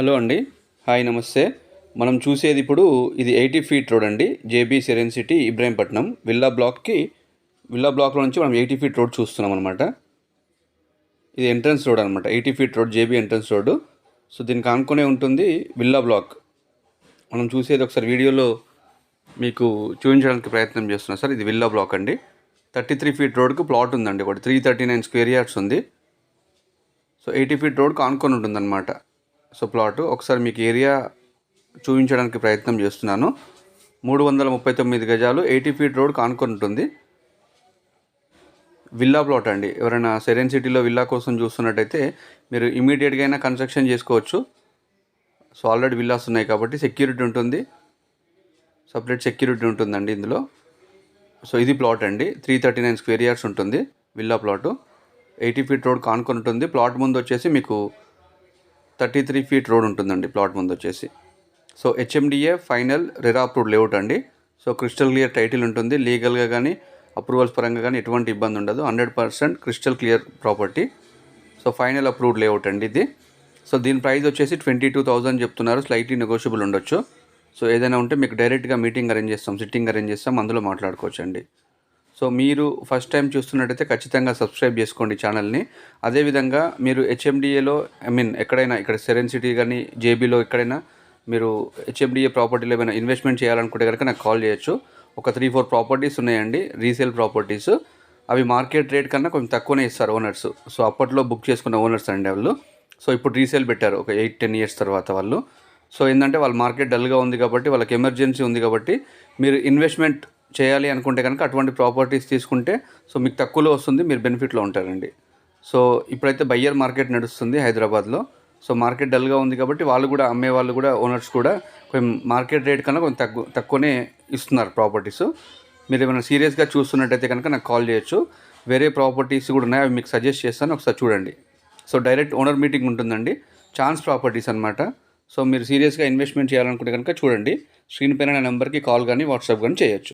Hello అండి. Hi నమస్తే. మనం చూసేది ఇప్పుడు ఇది 80 ఫీట్ రోడ్ అండి. JB serene city Ibrahimpatnam villa బ్లాక్లో నుంచి మనం 80 ఫీట్ రోడ్ చూస్తున్నాం అనమాట. ఇది ఎంట్రన్స్ రోడ్ అనమాట. 80 feet road JB entrance road. So దీనికి ఆనుకునే ఉంటుంది విల్లా బ్లాక్. మనం చూసేది ఒకసారి వీడియోలో మీకు చూపించడానికి ప్రయత్నం చేస్తున్నాం సార్. ఇది విల్లా బ్లాక్ అండి. 33 ఫీట్ రోడ్కి ప్లాట్ ఉందండి. ఒకటి 339 స్క్వేర్ యార్డ్స్ ఉంది. సో 80 ఫీట్ రోడ్కి ఆనుకొని ఉంటుందన్నమాట. సో ప్లాట్ ఒకసారి మీకు ఏరియా చూపించడానికి ప్రయత్నం చేస్తున్నాను. 339 గజాలు 80 ఫీట్ రోడ్ ఆనుకొని ఉంటుంది. విల్లా ప్లాట్ అండి. ఎవరైనా సెరెన్ సిటీలో విల్లా కోసం చూస్తున్నట్టయితే మీరు ఇమీడియట్గా అయినా కన్స్ట్రక్షన్ చేసుకోవచ్చు. సో ఆల్రెడీ విల్లాస్ ఉన్నాయి కాబట్టి సెక్యూరిటీ ఉంటుంది, సపరేట్ సెక్యూరిటీ ఉంటుందండి ఇందులో. సో ఇది ప్లాట్ అండి. 339 స్క్వేర్ యార్డ్స్ ఉంటుంది విల్లా ప్లాటు. 80 ఫీట్ రోడ్ ఆనుకొని ఉంటుంది. ప్లాట్ ముందు వచ్చేసి మీకు 33 ఫీట్ రోడ్ ఉంటుందండి ప్లాట్ ముందు వచ్చేసి. So HMDA final RERA approved layout అండి. సో క్రిస్టల్ క్లియర్ టైటిల్ ఉంటుంది. లీగల్గా కానీ అప్రూవల్స్ పరంగా కానీ ఎటువంటి ఇబ్బంది ఉండదు. 100% crystal clear property. So final approved layout అండి ఇది. సో దీని ప్రైస్ వచ్చేసి 22,000 చెప్తున్నారు. స్లైట్లీ నెగోషియబుల్ ఉండొచ్చు. సో ఏదైనా ఉంటే మీకు డైరెక్ట్గా మీటింగ్ అరేంజ్ చేస్తాం, సిట్టింగ్ అరేంజ్ చేస్తాం, అందులో మాట్లాడుకోవచ్చు అండి. సో మీరు ఫస్ట్ టైం చూస్తున్నట్టయితే ఖచ్చితంగా సబ్స్క్రైబ్ చేసుకోండి ఛానల్ని. అదేవిధంగా మీరు హెచ్ఎండిఏలో ఎక్కడైనా ఇక్కడ సెరెన్ సిటీ కానీ జేబీలో ఎక్కడైనా మీరు హెచ్ఎండిఏ ప్రాపర్టీలో ఏమైనా ఇన్వెస్ట్మెంట్ చేయాలనుకుంటే కనుక నాకు కాల్ చేయొచ్చు. ఒక 3-4 ప్రాపర్టీస్ ఉన్నాయండి, రీసేల్ ప్రాపర్టీస్. అవి మార్కెట్ రేట్ కన్నా కొంచెం తక్కువనే ఇస్తారు ఓనర్స్. సో అప్పట్లో బుక్ చేసుకున్న ఓనర్స్ అండి వాళ్ళు. సో ఇప్పుడు రీసేల్ పెట్టారు ఒక 8-10 ఇయర్స్ తర్వాత వాళ్ళు. సో ఏంటంటే వాళ్ళ మార్కెట్ డల్గా ఉంది కాబట్టి, వాళ్ళకి ఎమర్జెన్సీ ఉంది కాబట్టి, మీరు ఇన్వెస్ట్మెంట్ చేయాలి అనుకుంటే కనుక అటువంటి ప్రాపర్టీస్ తీసుకుంటే సో మీకు తక్కువలో వస్తుంది, మీరు బెనిఫిట్లో ఉంటారండి. సో ఇప్పుడైతే బయ్యర్ మార్కెట్ నడుస్తుంది హైదరాబాద్లో. సో మార్కెట్ డల్గా ఉంది కాబట్టి వాళ్ళు కూడా, అమ్మే వాళ్ళు కూడా, ఓనర్స్ కూడా కొంచెం మార్కెట్ రేట్ కన్నా కొంచెం తక్కువనే ఇస్తున్నారు ప్రాపర్టీస్. మీరు ఏమైనా సీరియస్గా చూస్తున్నట్టయితే కనుక నాకు కాల్ చేయొచ్చు. వేరే ప్రాపర్టీస్ కూడా ఉన్నాయి, అవి మీకు సజెస్ట్ చేస్తాను, ఒకసారి చూడండి. సో డైరెక్ట్ ఓనర్ మీటింగ్ ఉంటుందండి. ఛాన్స్ ప్రాపర్టీస్ అనమాట. సో మీరు సీరియస్గా ఇన్వెస్ట్మెంట్ చేయాలనుకుంటే కనుక చూడండి. స్క్రీన్ పైన నా నెంబర్కి కాల్ కానీ వాట్సాప్ కానీ చేయొచ్చు.